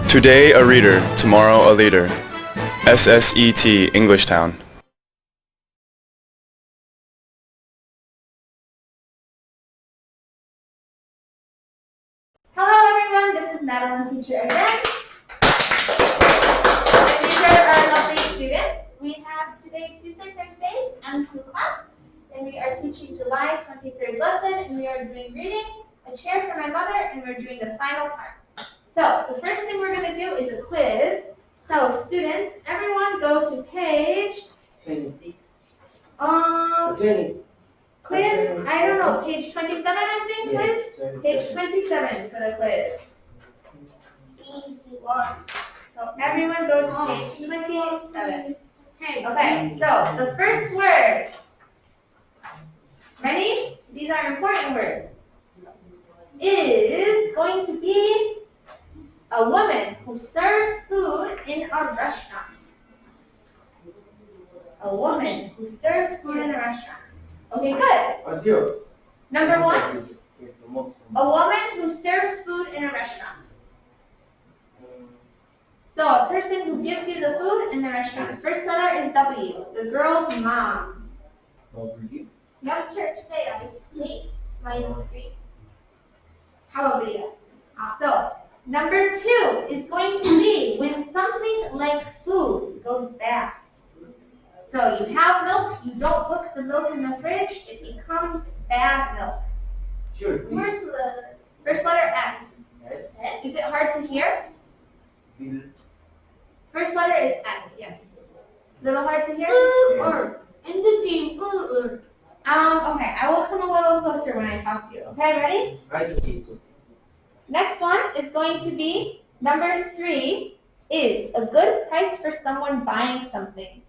Today a reader, tomorrow a leader. SSET Englishtown. Hello everyone, this is Madeline, teacher again. And these are our lovely students. We have today Tuesday, Thursdays, M2 class, and we are teaching July 23rd lesson, and we are doing reading, a chair for my mother, and we're doing the final part. So the first thing we're going to do is a quiz. So students, everyone go to page 26. 20. Quiz, I don't know, page 27 I think, Yes, quiz? Page 27 for the quiz. So everyone go to page 27. Okay, so the first word. Ready? These are important words. Is going to be a woman who serves food in a restaurant. A woman who serves food in a restaurant. Okay, good. Number one, a woman who serves food in a restaurant. So a person who gives you the food in the restaurant. First letter is W, the girl's mom. Yep, church today, -3. How about yes? So, number two is going to be when something like food goes bad. So you have milk, you don't put the milk in the fridge, it becomes bad milk. Sure. First letter S. Is it hard to hear? First letter is S, yes. Little hard to hear? Okay, I will come a little closer when I talk to you. Okay, ready? Next one is going to be, number 3 is a good price for someone buying something.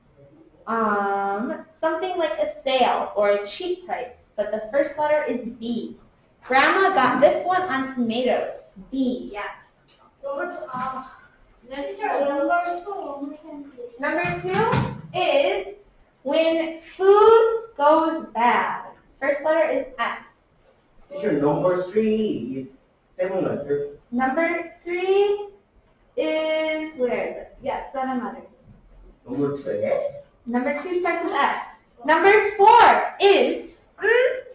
Something like a sale or a cheap price, but the first letter is B. Grandma got this one on tomatoes. B, yes. Number 2 is when food goes bad. First letter is S. Teacher, number 3 is 7 letters. Number 3 is, where is it? Yes, 7 letters. Number 2 is? Number 2 starts with S. Number 4 is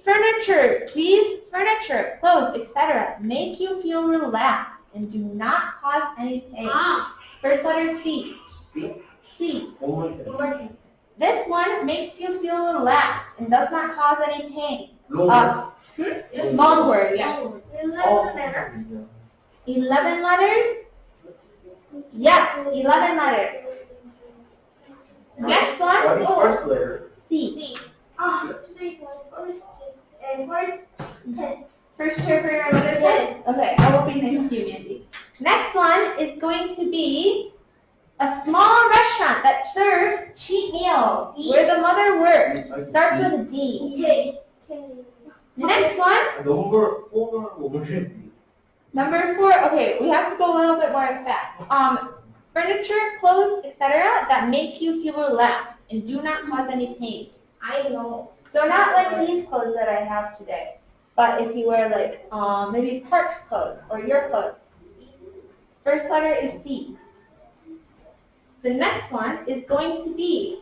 furniture. These furniture, clothes, etc. make you feel relaxed and do not cause any pain. First letter C. C? C. One. This one makes you feel relaxed and does not cause any pain. Long. Long word, yes. 11 letters? Yes, 11 letters. Next one? What is first letter? C. First chair for your mother, Jen? Okay, I will be nice to you, Mandy. Next one is going to be a small restaurant that serves cheap meals where the mother works. Starts with a D. Next one? Number 4. Number 4, okay, we have to go a little bit more fast. Furniture, clothes, etc. that make you feel relaxed and do not cause any pain. I know. So not like these clothes that I have today, but if you wear like maybe Park's clothes or your clothes. First letter is C. The next one is going to be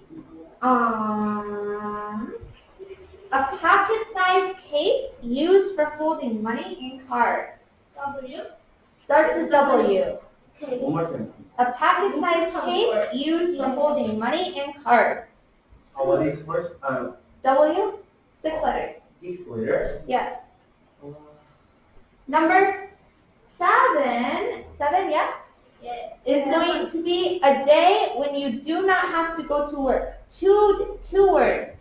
a pocket-sized case used for holding money and cards. W? Starts with W. One more time. A pocket-sized case used for holding money and cards. What is first? W? 6 letters. 6 letters. Yes. Number 7, yes? Is going to be a day when you do not have to go to work. Two words.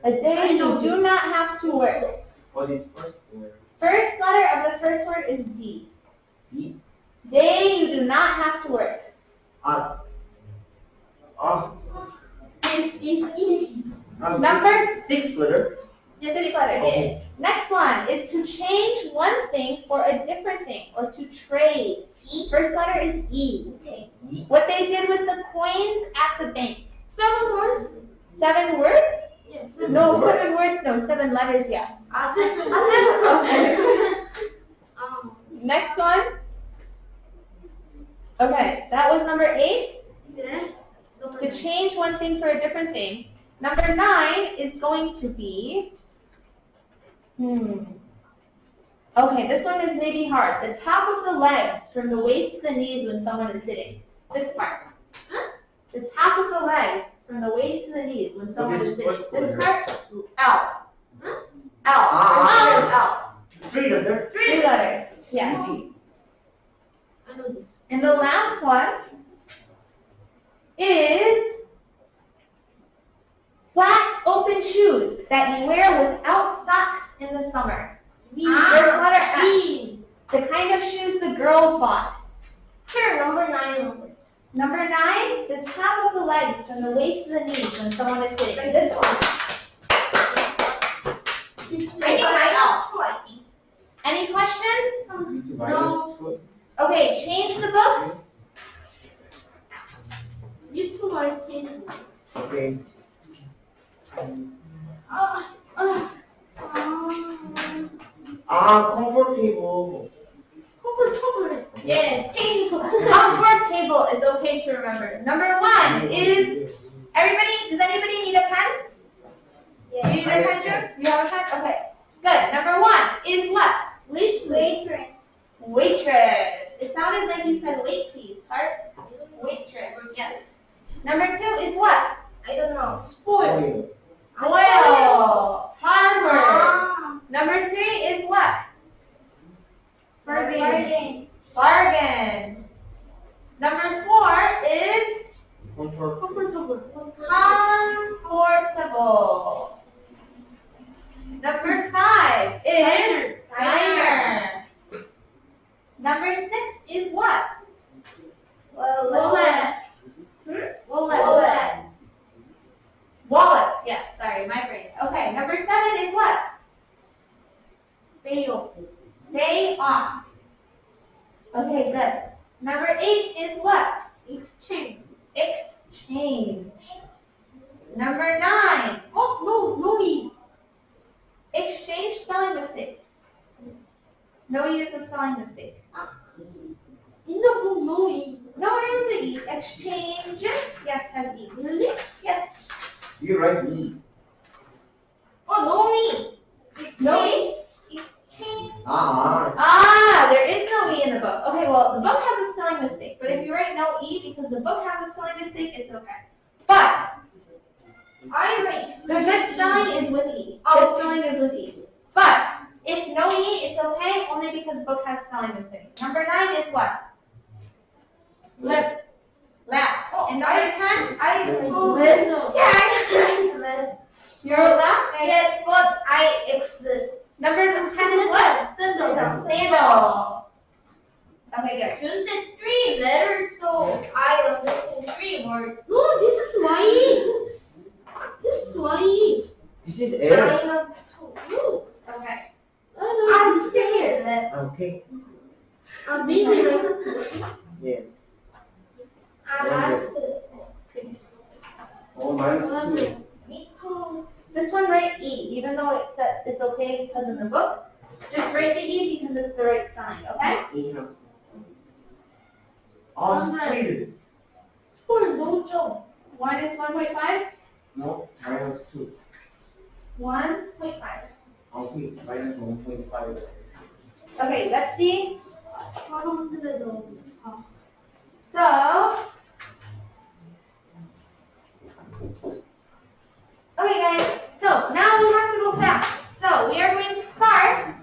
A day you do not have to work. What is first letter? First letter of the first word is D. D. Day you do not have to work. Number 6 letter. 6 letters. Okay. Next one is to change one thing for a different thing or to trade. First letter is E. E. What they did with the coins at the bank. 7 words? 7 words? Yes. No, 7 words, no, 7 letters, yes. Okay. Next one. Okay, that was number 8. Yeah. To change one thing for a different thing. Number 9 is going to be, okay, this one is maybe hard. The top of the legs from the waist to the knees when someone is sitting. This part. The top of the legs from the waist to the knees when someone is sitting. This part, out. Out. Out. 3 letters. 3 letters. Yes. Easy. I know this. And the last one is flat open shoes that you wear without socks in the summer. There's letter F. The kind of shoes the girls bought. Here, number 9. Number 9, the top of the legs from the waist to the knees when someone is sitting. This one. I think. Any questions? No. Okay, change the books. You two are changing. Okay. Comfortable. Yeah, table. Comfort table is okay to remember. Number 1 is, does anybody need a pen? Yeah. You need a pen, June? You have a pen? Okay. Good. Number 1 is what? Waitress. Waitress. It sounded like you said wait please, Heart. Waitress. Yes. Number 2 is what? I don't know. Oil. Oil. Hardware. Number 3 is what? Bargain. Bargain. Number 4 is Comfortable. comfortable. Number 5 is diner. Number 6 is what? Wallet. Wallet. Wallet. Yes, sorry, my brain. Okay, number 7 is what? Day off. Day off. Okay, good. Number 8 is what? Exchange. Exchange. Number 9. Oh, no. Exchange spelling mistake. No E is a spelling mistake. In the book, no. No, it is the E. Exchange. Yes, has E. Really? Yes. You write E. Oh, no. No E? Exchange. There is no E in the book. Okay, well, the book has a spelling mistake. But if you write no E because the book has a spelling mistake, it's okay. But I write. the good spelling is with E. Good spelling is with E. But if no E, it's okay only because the book has spelling mistake. Number 9 is what? Lip. Lap. And number 10, Lip. Yeah, you're lap. Yes, but I exclude. Number 10 is what? Sandal. Sandal. Okay, good. You said 3 letters, so I understand 3 words. No, this is why. This is why. This is I L. have 2. Okay. I'm scared. Okay. I'm busy. Yes. I'm not. Oh, minus 2. Me too. This one write E, even though it said it's okay because in the book. Just write the E because it's the right sign, okay? Speed. School, no job. 1 is 1.5? No, minus 2. 1.5. Okay, minus 1.5. Okay, let's see. 100. So, okay guys, so now we have to go fast. So we are going to start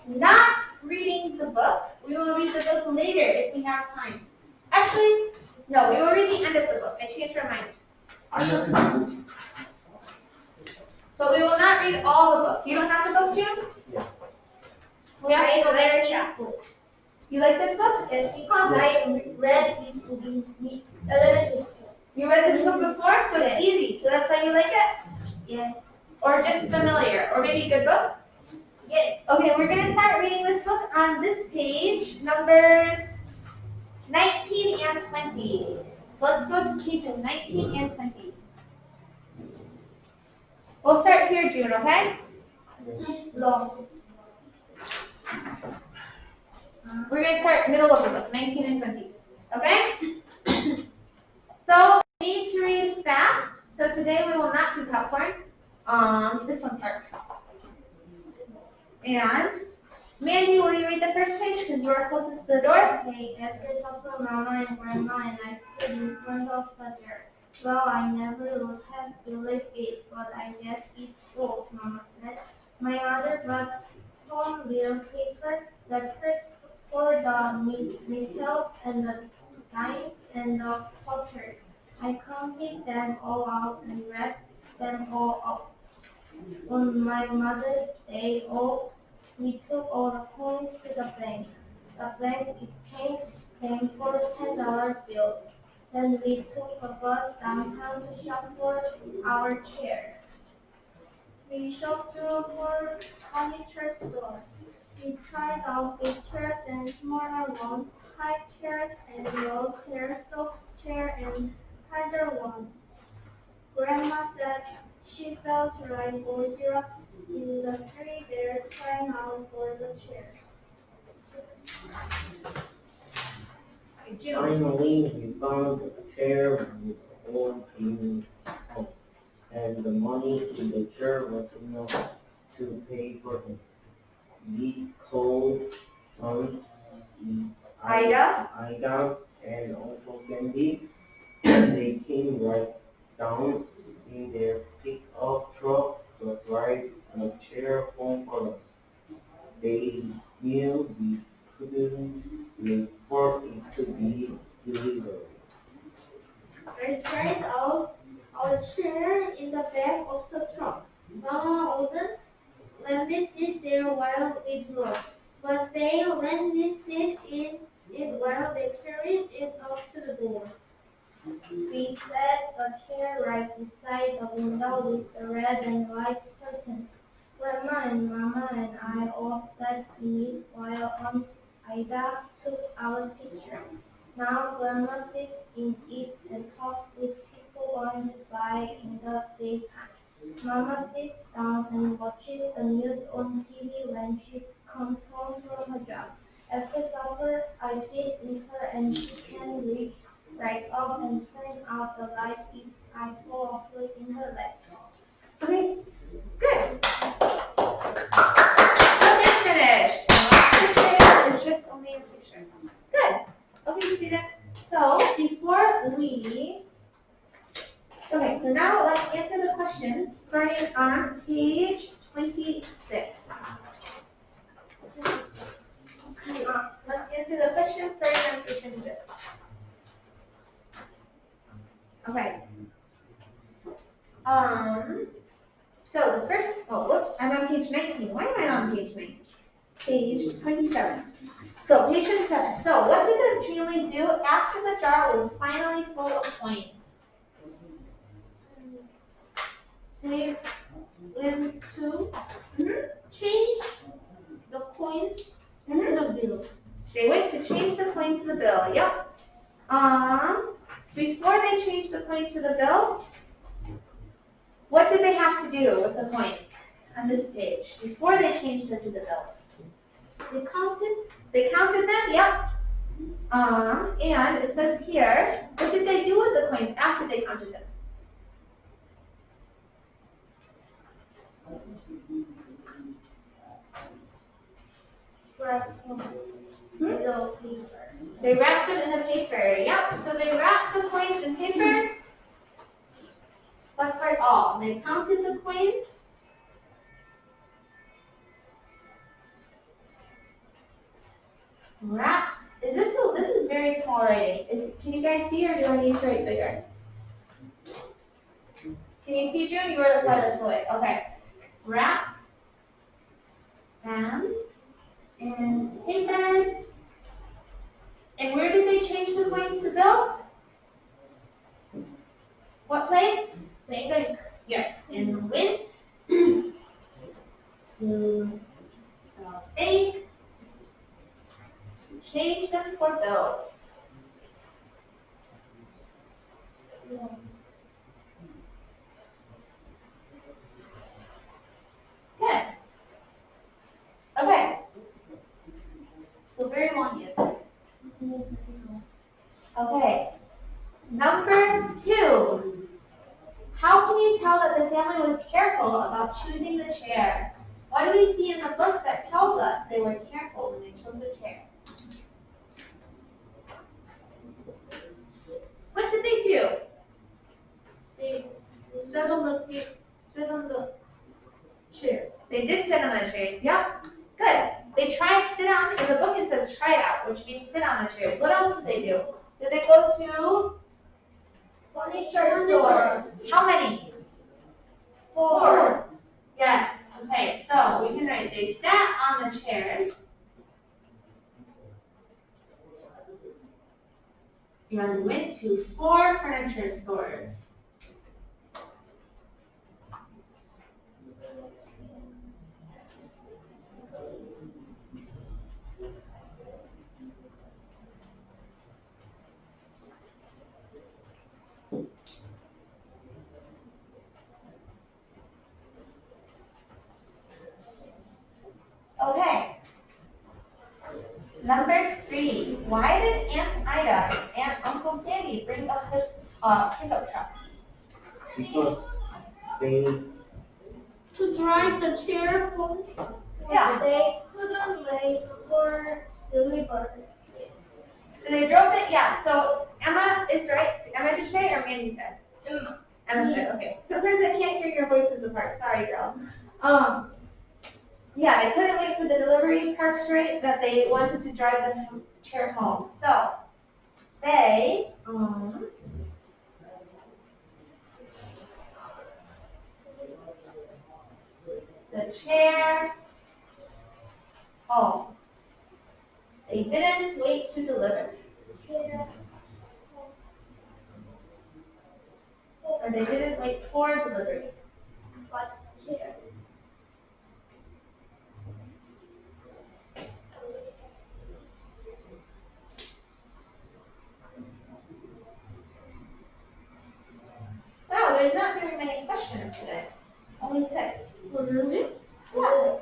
not reading the book. We will read the book later if we have time. Actually, no, we will read the end of the book. I changed my mind. I have to do. But we will not read all the book. You don't have the book, June? Yeah. We have to go very I fast. You like this book? Yes, because I read this book in elementary school. You read this book before, so it's easy. So that's why you like it? Yes. Or just familiar? Or maybe a good book? Yes. Okay, we're going to start reading this book on this page, numbers 19 and 20. So let's go to pages 19 and 20. We'll start here, June, okay? Long. We're going to start middle of the book, 19 and 20. Okay? So, we need to read fast. So today we will not do popcorn. This one part. And Mandy, will you read the first page because you are closest to the door? Okay, after supper, Mama and Grandma and I stood in front of the door. Well, I never would have believed it, but I guess it's true, Mama said. My mother brought home little papers, letters for the meals and the dimes and the cultures. I counted them all out and read them all up. On my Mother's Day off, we took all the coins to the bank. The bank exchanged them for $10 bills. Then we took a bus downtown to shop for our chairs. We shopped through for furniture stores. We tried out big chairs and smaller ones, high chairs and low chairs, soft chairs and harder ones. Grandma said she felt like Gorgia in the tree there trying out for the chair. Finally, we found a chair with all clean up, and the money in the chair was enough to pay for it. We called Aunt Ida? and Uncle Sandy. They came right down in their pickup truck to drive a chair home for us. They knew we couldn't wait for it to be delivered. I tried out our chair in the back of the truck. Mama wouldn't let me sit there while we drove, but they let me sit in it while they carried it up to the door. We set a chair right beside the window with the red and white curtains. Grandma and Mama and I all sat in it while Aunt Ida took our picture. Now Grandma sits in it and talks with people going by in the daytime. Mama sits down and watches the news on TV when she comes home from her job. After supper, I sit with her and she can reach right up and turn out the light if I fall asleep in her lap. Okay, good. Okay, finished. It's just only a picture. Good. Okay, students. So okay, so now let's answer the questions starting on page 26. Let's answer the questions starting on page 26. Okay. So the first, I'm on page 19. Why am I on page 19? Page 27. So page 27. So what did the Julie do after the jar was finally full of coins? They went to change the coins to the bill. They went to change the coins to the bill. Yep. Before they changed the coins to the bill, what did they have to do with the coins on this page before they changed them to the bills? They counted them, yep. And it says here, what did they do with the coins after they counted them? They wrapped them in the paper. Yep. So they wrapped the coins in paper. Let's start all. They counted the coins. Wrapped. This is very small writing. Can you guys see, or do I need to write bigger? Can you see, June? You were the farthest away. Okay. Wrapped them in papers. And where did they change the coins to bills? What place? Bank. Yes. And went to the bank. Change them for bills. Good. Okay. So very long yes. Okay. Number 2. How can you tell that the family was careful about choosing the chair? What do we see in the book that tells us they were careful when they chose a chair? What did they do? They sat on the chair. They did sit on the chairs. Yep. Good. They tried sit down. In the book it says try out, which means sit on the chairs. What else did they do? Did they go to furniture stores? How many? 4. Yes. Okay. So we can write they sat on the chairs. And went to 4 furniture stores. Okay. Number 3. Why did Aunt Ida and Uncle Sandy bring a pickup truck? Because they To drive the chair home? Yeah. They couldn't wait for delivery. So they drove it, yeah. So Emma is right. Emma did say or Mandy said? Emma said, okay. Sometimes I can't hear your voices apart. Sorry, girls. Yeah, they couldn't wait for the delivery parks rate that they wanted to drive the chair home. So they the chair home. They didn't wait to deliver. Or they didn't wait for delivery. But chair. Wow, there's not very many questions today. Only 6. Really? Yeah.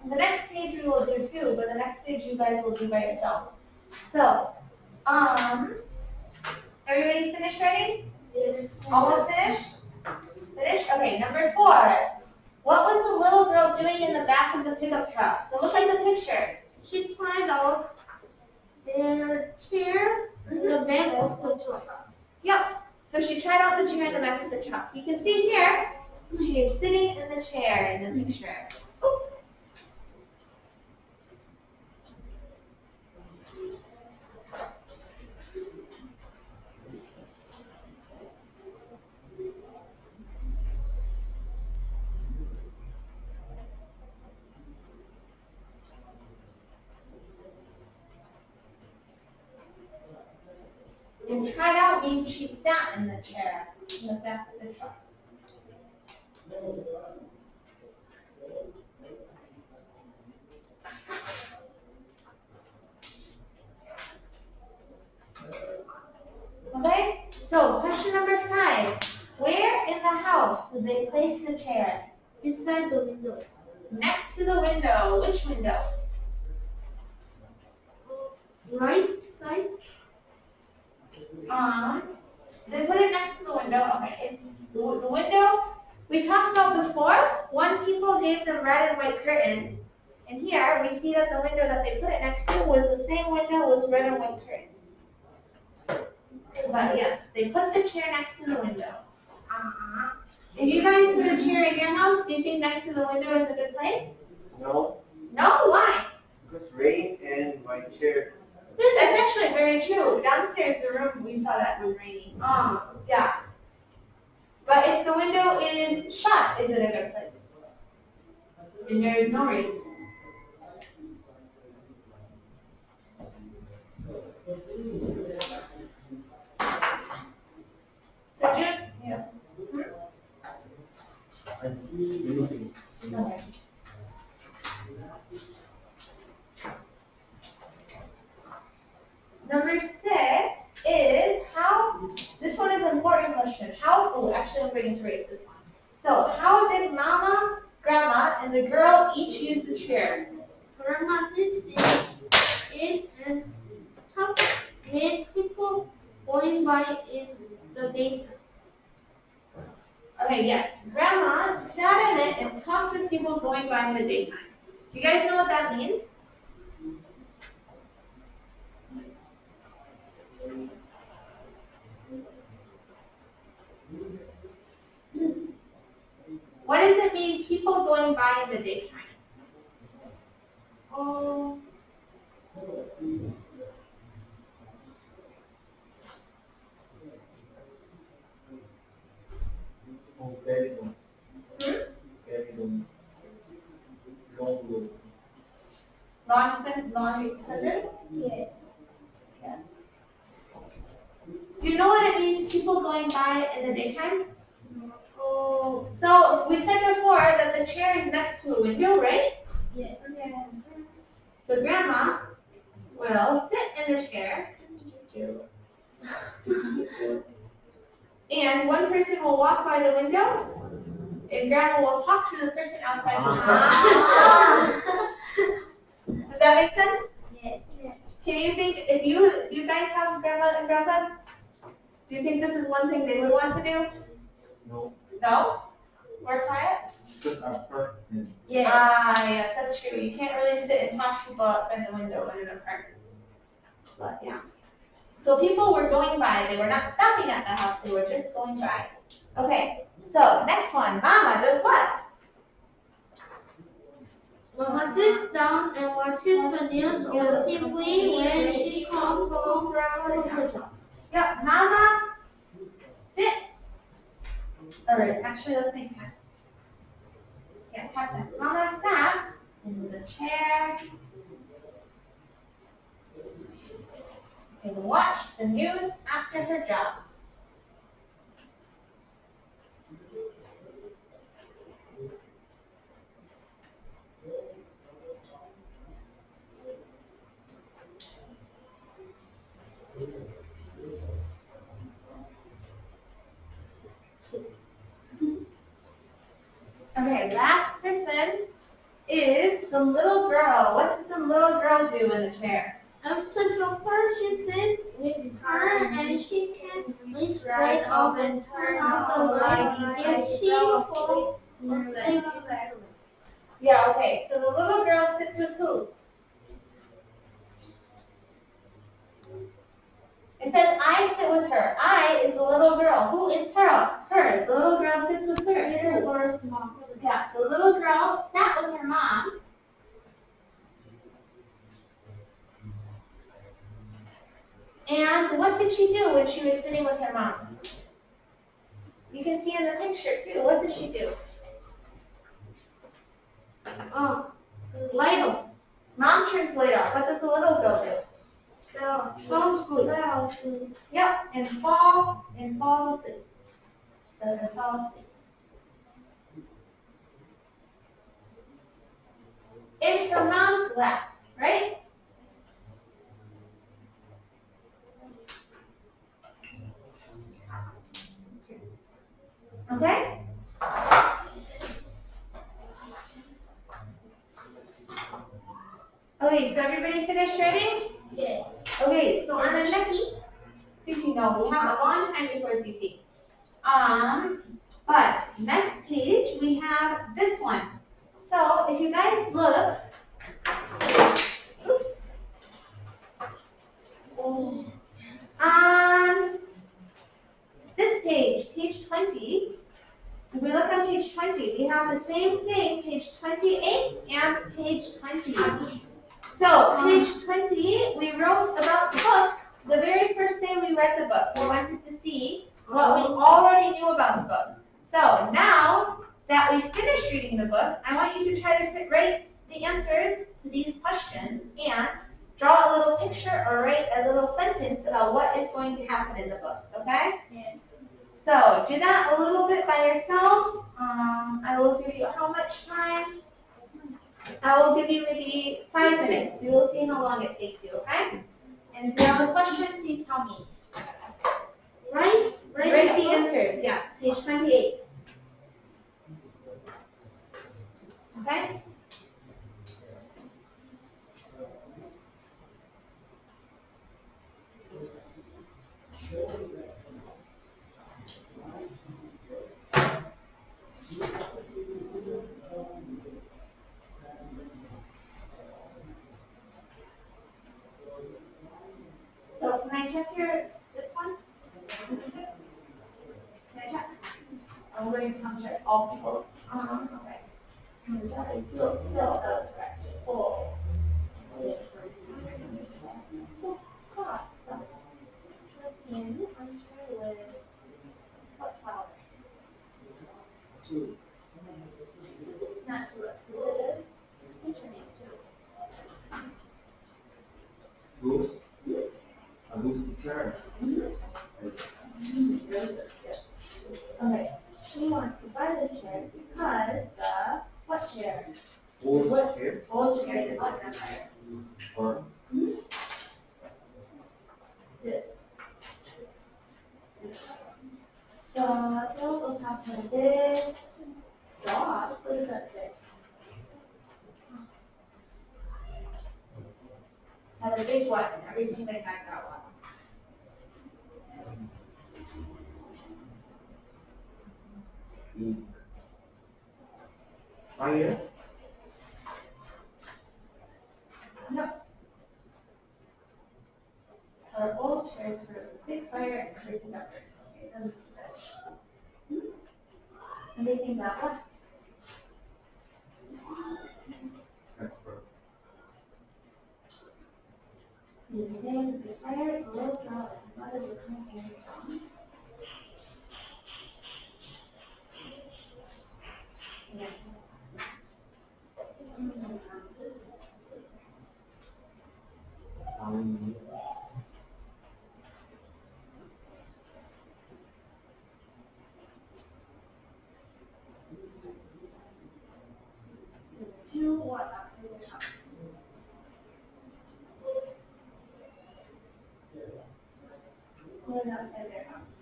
The next page we will do 2, but the next page you guys will do by yourselves. So, everybody finished writing? Yes. Almost finished? Finished? Okay, number 4. What was the little girl doing in the back of the pickup truck? So look at the picture. She tried out their chair in the back of the truck. Yep. So she tried out the chair in the back of the truck. You can see here, she is sitting in the chair in the picture. Oops. And tried out means she sat in the chair in the back of the truck. Okay, so question number 5. Where in the house did they place the chair? Beside the window. Next to the window. Which window? Right side. They put it next to the window. Okay, it's the window we talked about before. One people gave them red and white curtains. And here we see that the window that they put it next to was the same window with red and white curtains. But yes, they put the chair next to the window. If you guys put a chair in your house, do you think next to the window is a good place? no, No? Why? because rain and my chair. That's actually very true. Downstairs, the room, we saw that was raining. Yeah. But if the window is shut, is it a good place? And there is no rain. So, June? Yeah. Okay. Number 6 is how, this one is an important question. Actually I'm going to erase this one. So, how did Mama, Grandma, and the girl each use the chair? Grandma sits in going by in the daytime. Okay, yes. Grandma sat in it and talked with people going by in the daytime. Do you guys know what that means? What does it mean, people going by in the daytime? Oh, Oh, very long. Very long. Long road. Long sentence? yes. Do you know what it means, people going by in the daytime? Oh, so we said before that the chair is next to a window, right? Yes. So grandma will sit in the chair, and one person will walk by the window, and grandma will talk to the person outside the window. Does that make sense? Yes. Can you think, if you guys have grandma and grandpa, do you think this is one thing they would want to do? No, No? More quiet? because apartment. Yes. Yes, that's true. You can't really sit and talk to people outside the window in an apartment. But yeah. So people were going by. They were not stopping at the house. They were just going by. Okay. So next one. Mama does what? Mama sits down and watches the news on TV when she comes home from her job. Yep. Mama sits. All right. Actually, let's make that. Yeah, have that. Mama sat in the chair and watched the news after her job. Okay, last person is the little girl. What does the little girl do in the chair? After supper, she sits with her and she can reach right up and turn off the light if she falls asleep. Yeah, okay. So the little girl sits with who? It says I sit with her. I is the little girl. Who is her? Her. The little girl sits with her. Or mom. Yeah, the little girl sat with her mom. And what did she do when she was sitting with her mom? You can see in the picture too. What did she do? Light up. Mom turns the light off. What does the little girl do? Fall asleep. Yep, and fall asleep. Or fall asleep. In her mom's lap, right? Okay? Okay, so everybody finished writing? Yes. Okay, so on the next CT, no, we have a long time before CT. But next page we have this one. So if you guys look, oops. On this page, page 20, if we look on page 20, we have the same thing, page 28 and page 20. So, page 20, we wrote about the book. The very first day we read the book, we wanted to see what we already knew about the book. So, now that we've finished reading the book, I want you to try to write the answers to these questions and draw a little picture or write a little sentence about what is going to happen in the book, okay? Yes. So, do that a little bit by yourselves. I will give you how much time? I will give you maybe 5 minutes. We will see how long it takes you, okay? And if you have a question, please tell me. Right? Write the answers, yes, page 28. Okay? check this one? Can I check? I'm going to come check all people's. Okay. Fill those right. Full. What flower? Two. Not to it. Who it is? Teacher name too. Bruce. A Bruce teacher. Okay. She wants to buy this chair because the what chair? Old chair. Old chair is not gonna buy Or it. The bill will have a big dog. What does that say? Has a big what? Everything they back that one. fire. No. Our old chairs for a big fire and creeping up. Okay, that was good. And they think that what? Expert. The name of the fire, a little girl, and mother were coming in from. Yeah. Two what outside the house? What outside their house?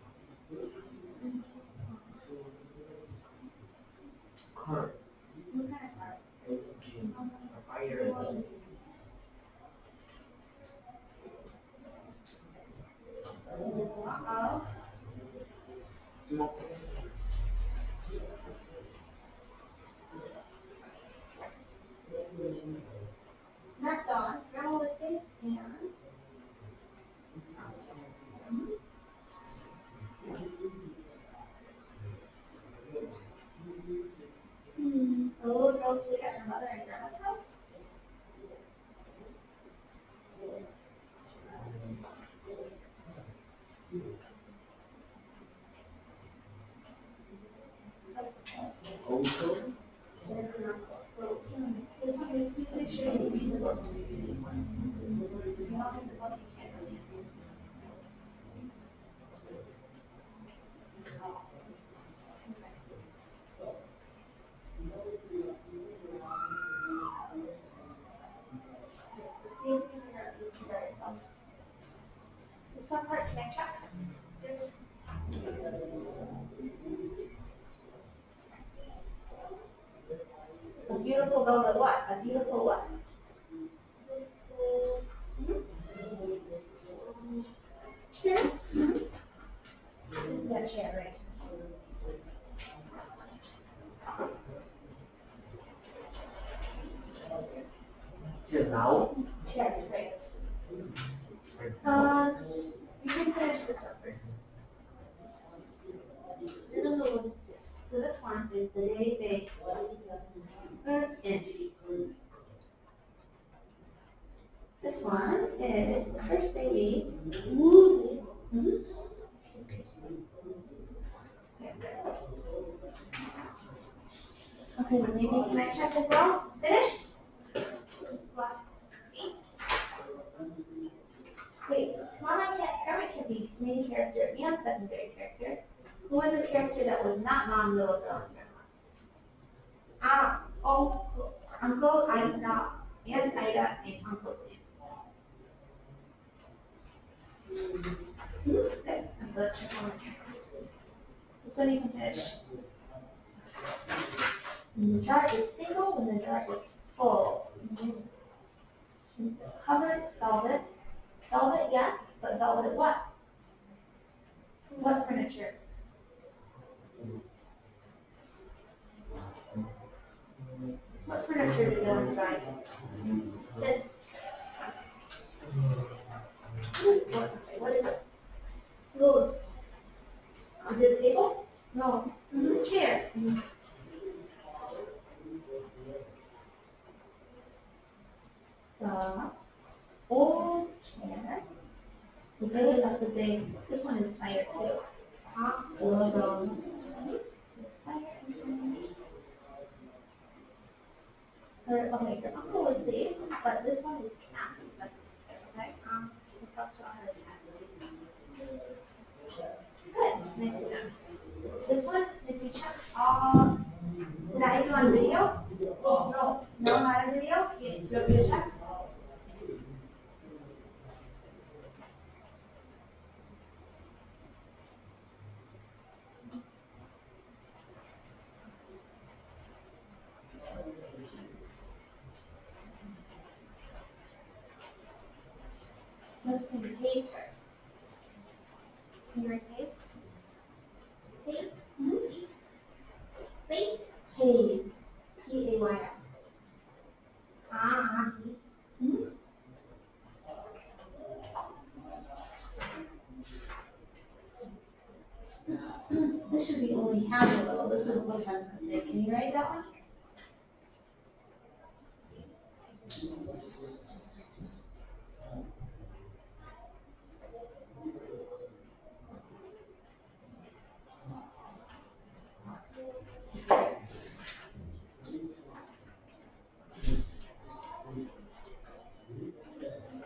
Car. What kind of car? A fire. Uh-oh. Smoke. Not Dawn, Grandma was safe and. The little girl sleep at her mother and grandma's house? Also. And it's an uncle. So, this one is, please make sure you read the book when you do these ones. If you don't have the book, you can't read it. See if you can figure out these by yourself. This one part, can I check? This. A beautiful velvet what? A beautiful what? Chair? This is that chair, right? Till now. Chair, right? You can finish this up first. I don't know what is this. So this one is the day they in. This one is the first baby. Woo. Okay, maybe can I check as well? Finished? What? Wait, Mama can be main character and secondary character. Who was a character that was not Mom, little girl, and grandma? Uncle Ida, Aunt Ida, and Uncle Sam. Okay, let's check one more check. This one you can finish. When the jar is single, when the jar is full. Covered velvet. Velvet, yes, but velvet what? What furniture? What furniture do you want to buy? This. What is it? Road. Is it a table? No. Chair. The old chair. The big is the big. This one is fire too. Huh? The logo. Okay, your uncle was safe, but this one is cast. Okay. We'll talk about how to cast. Good. Nice to know. This one, if you check all, did I do on video? No. No, not on video? Do you want me to check? What's in the case? Can you write case? Case? Face? Hayes. P-A-Y-S. Ah. This should be only half a little. This is what has a mistake. Can you write that one?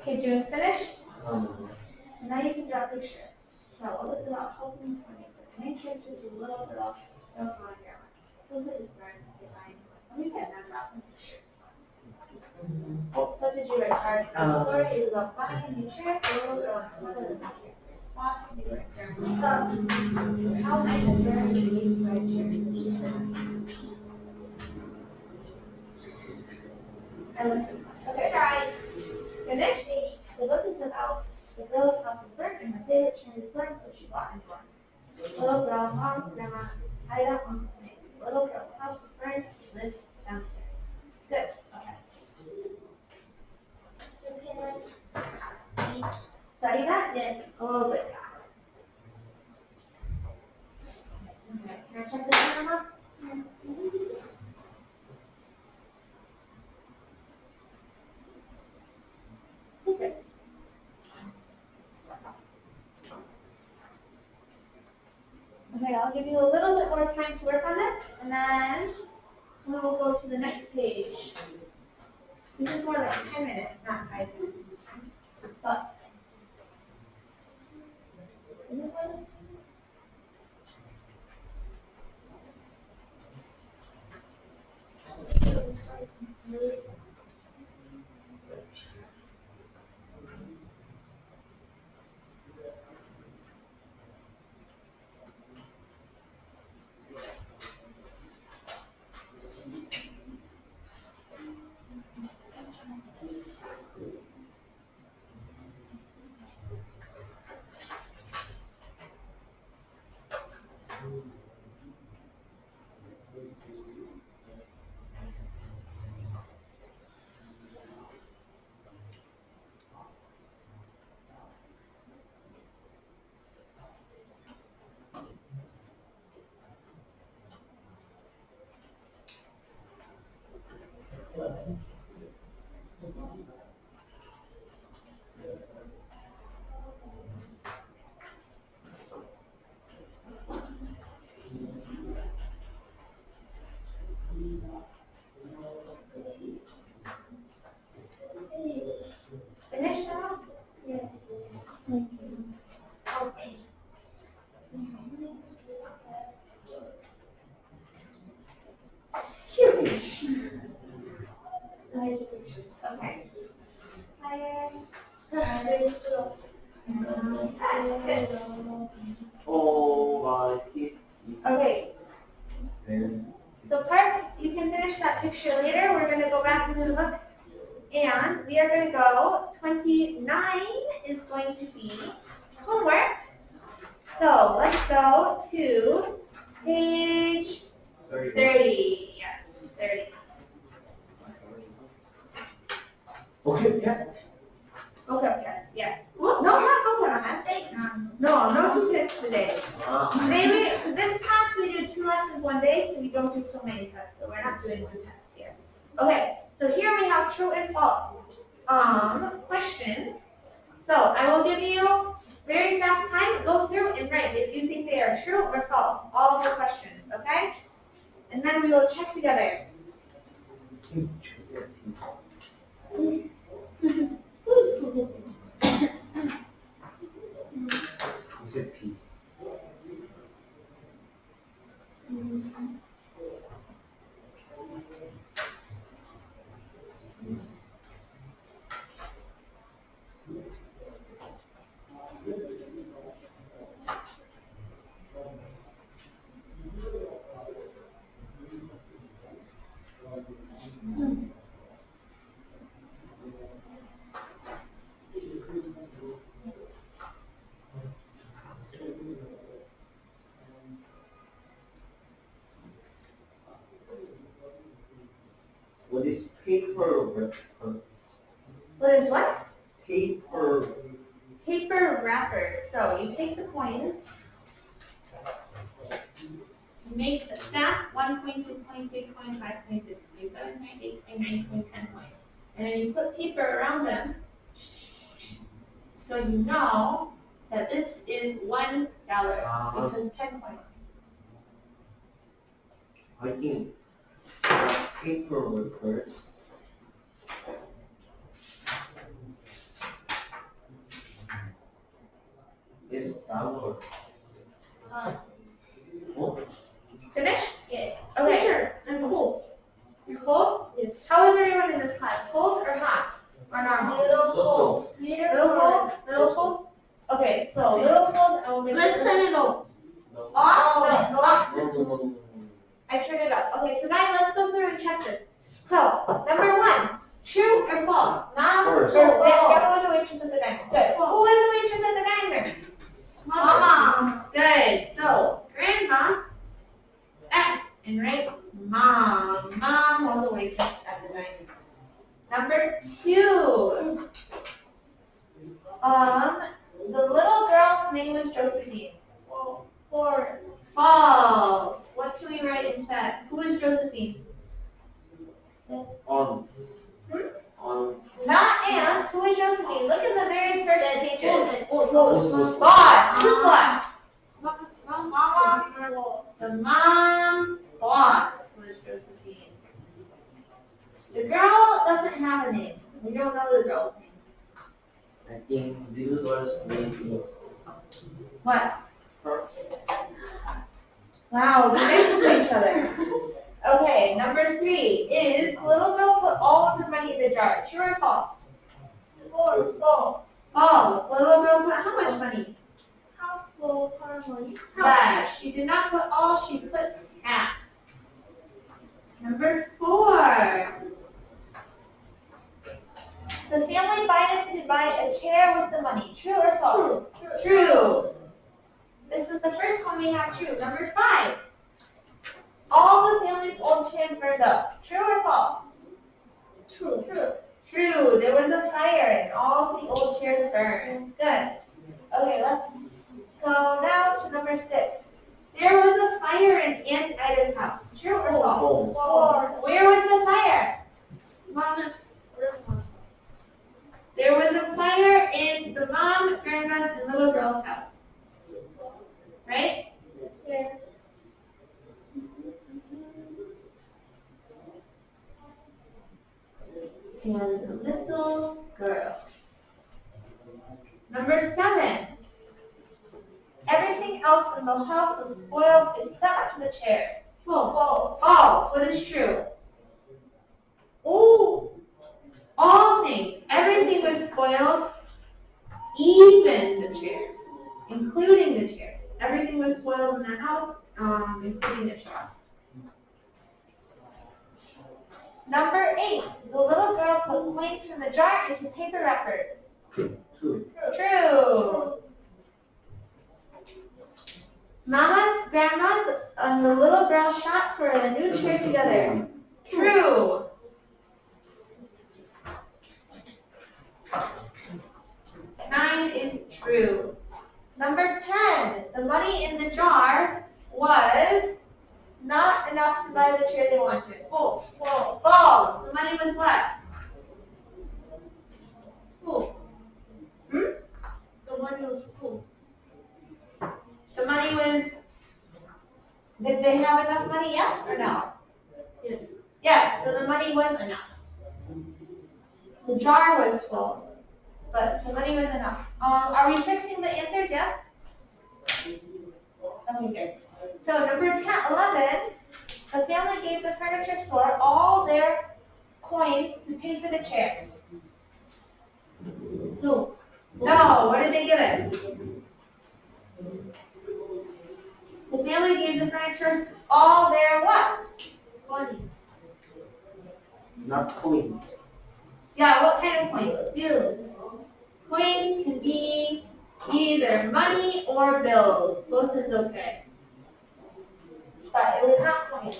Okay, doing finish? Now you can draw a picture. So a little bit about helping the main character is a little bit off the grammar. So that is very defined. Let me get that draw some pictures. Oh, so did you write cards? The story is about finding nature, a little bit on one of the characters. Spot, you write grammar. House and very unique right here. Okay, try. Finish. The book is about the girl's house is burnt and her favorite chair is burnt, so she bought a new one. Little girl, mom, grandma, hide out on the snake. Little girl's house was burnt, she lived downstairs. Good. Okay. Study that, then a little bit. Okay, can I check this camera? Okay. Okay, I'll give you a little bit more time to work on this, and then we will go to the next page. This is more like 10 minutes, not 5 minutes. But, is it fun? Finish now? Yes. Okay. Cute. Okay. Oh, Okay. So Park, you can finish that picture later. We're going to go back into the book. And we are going to go, 29 is going to be homework. So let's go to page 30. Yes, 30. Okay, test. Vocab test, yes. Well, no, not vocab test. No, no 2 tests today. Maybe this class we do 2 lessons one day, so we don't do so many tests. So we're not doing 1 test here. Okay, so here we have true and false questions. So I will give you very fast time. Go through and write if you think they are true or false. All of the questions, okay? And then we will check together. You said P. What is paper wrapper? What is what? Paper. Paper wrapper. So you take the coins, you make a stack, 1 coin, 2 coin, 3 coin, 5 coin, 6 coin, 7 coin, 8 coin, 9 coin, 10 coin. And then you put paper around them so you know that this is $1 because 10 coins. I think paper wrappers is $1. Oh, Finish? Yeah. Okay. Sure. I'm cold. You're cold? Yes. How is everyone in this class? Cold or hot? Or normal? Little cold. Little cold? Little cold? Okay, so little cold, I will make Let's turn it off. no. off. No. I turned it up. Okay, so guys, let's go through and check this. So, number 1, true or false? Mom or First. Grandma was a waitress at the diner. Good. Who was a waitress at the diner? Mama. Good. So, grandma, X, and write mom. Mom was a waitress at the diner. Number 2, the little girl's name was Josephine. False. What can we write instead? Who is Josephine? On. Not aunt. Who is Josephine? Look at the very first pages. Boss. Boss. Who's boss? Mama. The mom's boss was Josephine. The girl doesn't have a name. We don't know the girl's name. I think little girl's name is What? her. Wow, we're nice to each other. Okay, number 3 is little girl put all of her money in the jar. True or false? False. False. Little girl put how much money? Half full harmony. Yes, she did not put all, she put half. Number 4. The family invited to buy a chair with the money. True or false? True. This is the first one we have true. Number 5. All the family's old chairs burned up. True or false? True. True. There was a fire and all the old chairs burned. Good. Okay, let's go now to number 6. There was a fire in Aunt Ida's house. True or false? False. Where was the fire? Mama's grandma. There was a fire in the mom, grandma's, and little girl's house. Right? Yes. And the little girl. Number 7. Everything else in the house was spoiled except the chair. False. False. What is true? Oh, all things. Everything was spoiled, even the chairs, including the chairs. Everything was spoiled in the house, including the chairs. Number 8. The little girl put coins from the jar into paper wrappers. True. True. Mama, Grandma, and the little girl shot for a new chair together. True. Nine is true. Number 10, the money in the jar was not enough to buy the chair they wanted. False. False. The money was what? Full. The money was full. The money was, did they have enough money? Yes or no? Yes. Yes, so the money was enough. The jar was full, but the money was enough. Are we fixing the answers? Yes? Okay, good. So number 10, 11, the family gave the furniture store all their coins to pay for the chair. No. No, what did they give it? The family gave the furniture all their what? Money. Not coin. Yeah, what kind of coins? Bill. Coins can be either money or bills. Both is okay. But it was not coins.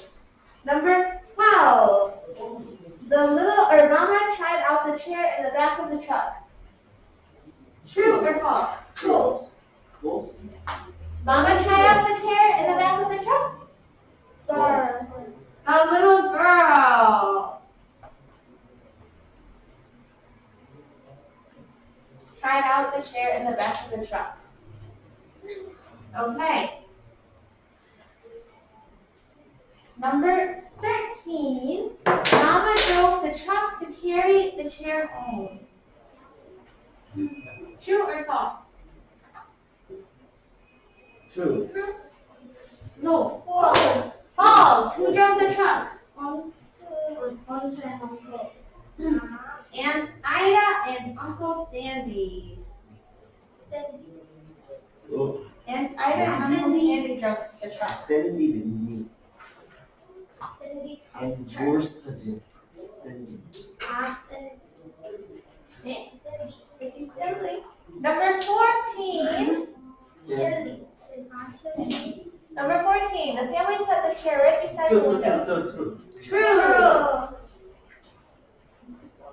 Number 12. Mama tried out the chair in the back of the truck. True or false? False. False. Mama tried out the chair in the back of the truck? Star. A little girl tried out the chair in the back of the truck. Okay. Number 13. Mama drove the truck to carry the chair home. True or false? True. True. No. False. False. Who drove the truck? Aunt Ida and Uncle Sandy. Oh, Aunt Ida and Uncle Sandy drove the truck. Sandy didn't. And yours cousin. Sandy. Number 14. Yeah. Number 14. The family set the chair right beside the window. True. True.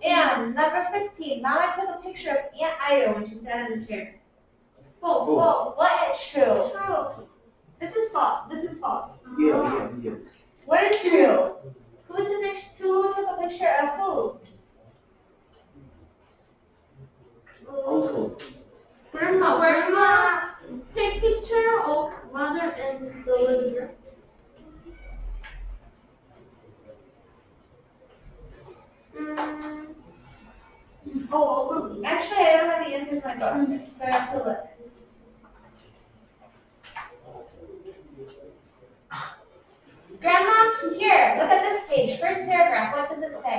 And number 15. Mama took a picture of Aunt Ida when she sat in the chair. False. False. What is true? True. This is false. This is false. Yeah. What is true? Who took a picture of who? Uncle. Grandma. Take picture of mother and the little girl. Actually, I don't know the answers in my book, so I have to look. Grandma, here, look at this page. First paragraph, what does it say?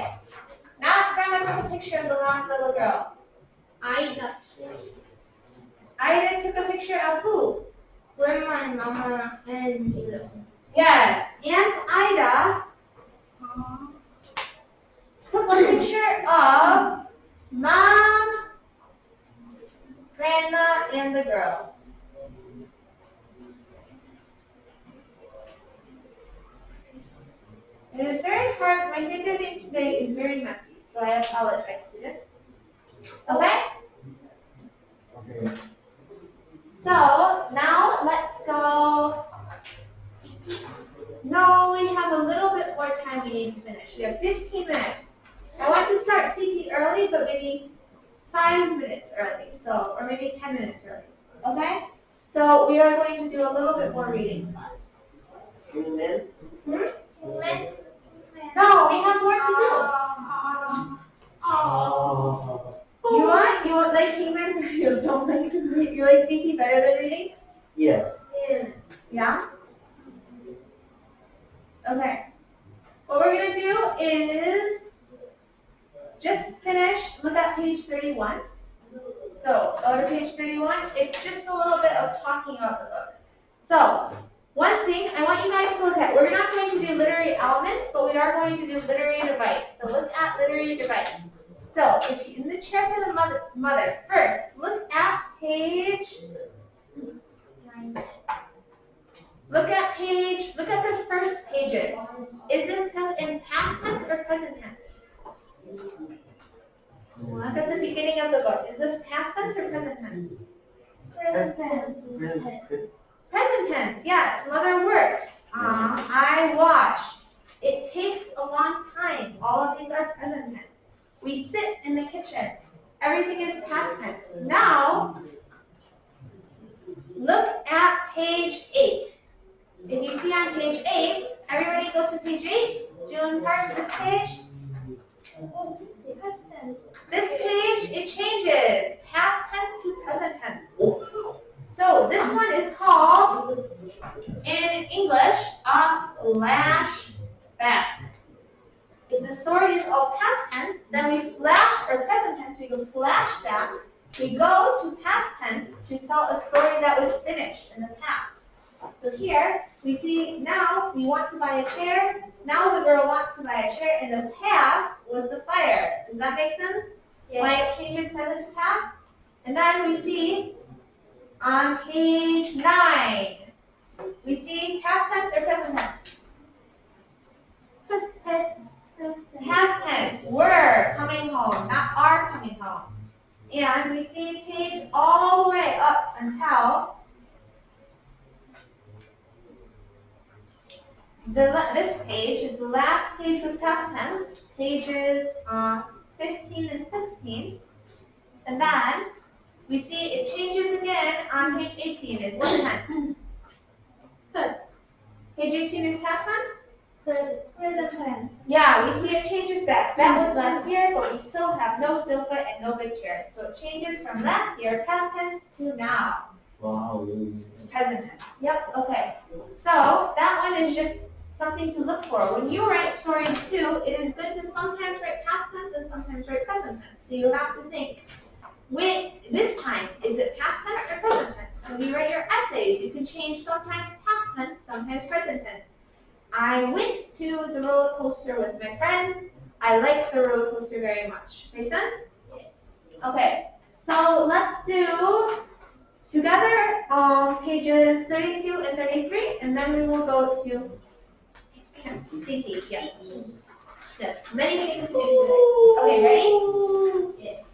Now, Grandma took a picture of the wrong little girl. Ida. Ida took a picture of who? Grandma and Mama and Lilo. Yes, Aunt Ida took a picture of Mom, Grandma, and the girl. It is very hard. My handwriting today is very messy, so I apologize, students. Okay? Okay. So, now let's go. No, we have a little bit more time we need to finish. We have 15 minutes. I want to start CT early, but maybe 5 minutes early, so, or maybe 10 minutes early. Okay? So, we are going to do a little bit more reading class. And then? No, we have more to do. Oh. You want like human? You don't like you like CT better than reading? Yeah. Yeah? Okay. What we're going to do is just finish, look at page 31. So, go to page 31. It's just a little bit of talking about the book. So, one thing I want you guys to look at, we're not going to do literary elements, but we are going to do literary device. So, look at literary device. So, if you, in the chair for the mother, first, look at page 9. Look at the first pages. Is this in past tense or present tense? Look at the beginning of the book. Is this past tense or present tense? Present tense. Present tense, yes. Mother works. I wash. It takes a long time. All of these are present tense. We sit in the kitchen. Everything is past tense. Now, look at page 8. If you see on page 8, everybody go to page 8. June Park, this page. This page, it changes. Past tense to present tense. So this one is called, in English, a flashback. If the story is all past tense, then we flash, or present tense, we go flashback. We go to past tense to tell a story that was finished in the past. So here, we see now we want to buy a chair. Now the girl wants to buy a chair. In the past was the fire. Does that make sense? Yes. Why it changes present to past? And then we see on page 9, we see past tense or present tense? Past tense, were coming home, not are coming home. And we see page all the way up until this page is the last page with past tense, pages 15 and 16. And then we see it changes again on page 18. Is what tense? Good. Page 18 is past tense? Present tense. Yeah, we see it changes back. That was last year, but we still have no sofa and no big chairs. So it changes from last year, past tense, to now. Wow. It's present tense. Yep, okay. So that one is just something to look for. When you write stories too, it is good to sometimes write past tense and sometimes write present tense. So you have to think, wait, this time, is it past tense or present tense? When you write your essays, you can change sometimes past tense, sometimes present tense. I went to the roller coaster with my friends. I like the roller coaster very much. Make sense? Yes. Okay, so let's do together pages 32 and 33, and then we will go to CT. Yes. Yes. Many things to do today. Okay, ready? Yes.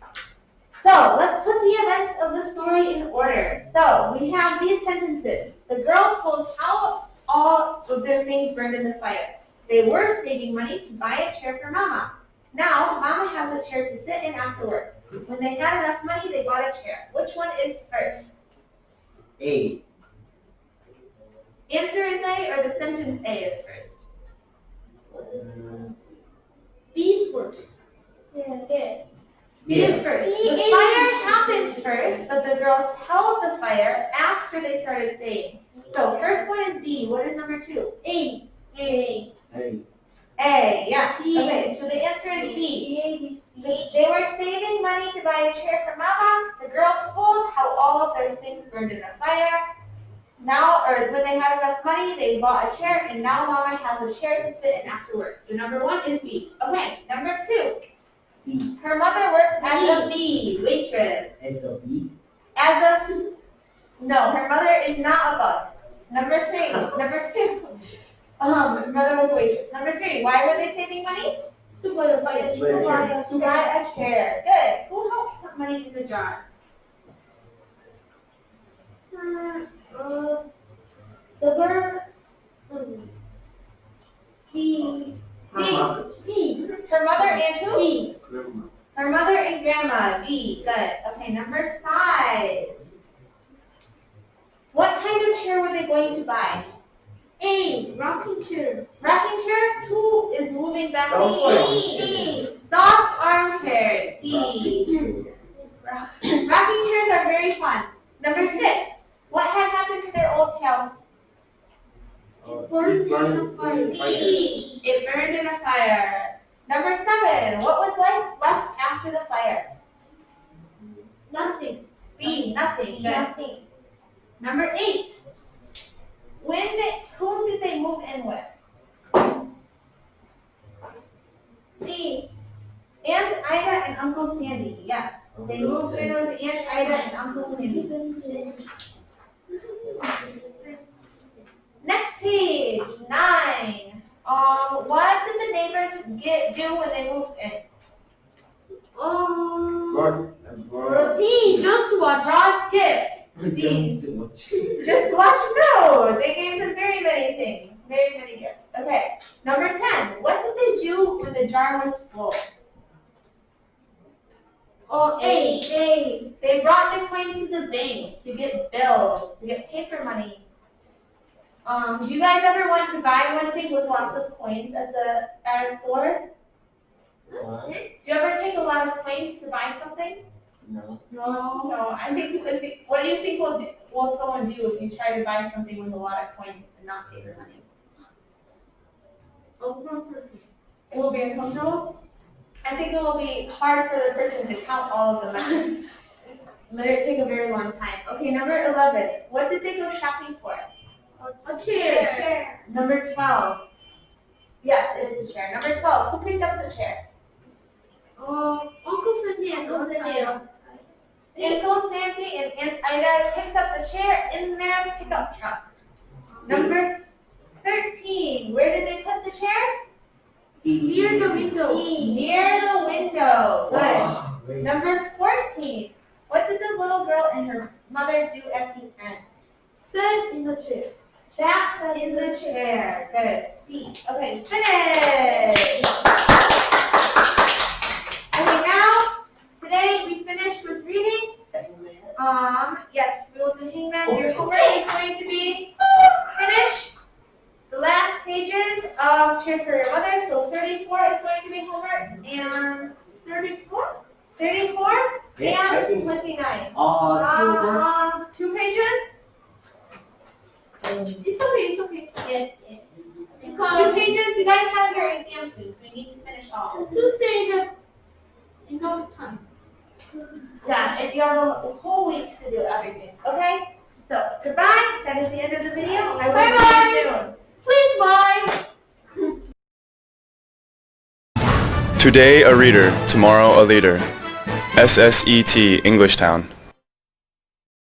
So let's put the events of the story in order. So we have these sentences. The girl told how all of their things burned in the fire. They were saving money to buy a chair for Mama. Now, Mama has a chair to sit in after work. When they had enough money, they bought a chair. Which one is first? A. Answer is A, or the sentence A is first? B is first. Yeah, good. B is first. The fire happens first, but the girl tells the fire after they started saying. So first one is B. What is number 2? A. A. A, yes. B. Okay, so the answer is B. They were saving money to buy a chair for Mama. The girl told how all of their things burned in the fire. Now, or when they had enough money, they bought a chair, and now Mama has a chair to sit in after work. So number 1 is B. Okay, number 2. B. Her mother worked as a bee, waitress. As a B. No, her mother is not a bug. Number 3, number 2. Her mother was a waitress. Number 3, why were they saving money? To buy a chair. To buy a chair. Good. Who helps put money in the jar? The verb B. D. Her mother and who? B. Grandma. Her mother and grandma. D. Good. Okay, number 5. What kind of chair were they going to buy? A. Rocking chair. Rocking chair. 2 is moving back. Soft Soft armchair. D. Rocking chairs are very fun. Number 6. What had happened to their old house? Burned in a fire. It burned in a fire. Number 7. What was left after the fire? Nothing. B. Nothing. Good. Nothing. Number 8. Whom did they move in with? C. Aunt Ida and Uncle Sandy. Yes. They moved in with Aunt Ida and Uncle Sandy. Next page, 9. What did the neighbors do when they moved in? Brought D. Just what? Brought gifts. These. too much. Just watch. No, they gave them very many things. Very many gifts. Okay. Number 10. What did they do when the jar was full? Oh, A. They brought the coins to the bank to get bills, to get paper money. Do you guys ever want to buy one thing with lots of coins at a store? What? Do you ever take a lot of coins to buy something? No. No. I think. What do you think will someone do if you try to buy something with a lot of coins and not paper money? It will be uncomfortable. I think it will be hard for the person to count all of the money. It will take a very long time. Okay, number 11. What did they go shopping for? A chair. Number 12. Yes, it is a chair. Number 12. Who picked up the chair? Uncle Sandy and Aunt Ida. Uncle Sandy and Aunt Ida picked up the chair in their pickup truck. Number 13. Where did they put the chair? Near the window. Near the window. Good. Wow, great. Number 14. What did the little girl and her mother do at the end? Sat in the chair. Sat in the chair. Good. C. Okay, finish. Okay, now, today we finished with reading. Yes, we will do Hangman. Your homework is going to be finish the last pages of Cheer for Your Mother. So 34 is going to be homework, and 34? 34 Yeah, and 29. Two pages? It's okay. Yes. Two Because pages, you guys have your exam soon, so we need to finish all. Tuesday have enough time. Yeah, and you have a whole week to do everything, okay? So, goodbye. That is the end of the video. I will see you soon. Please bye. Today a reader, tomorrow a leader. SSET Englishtown.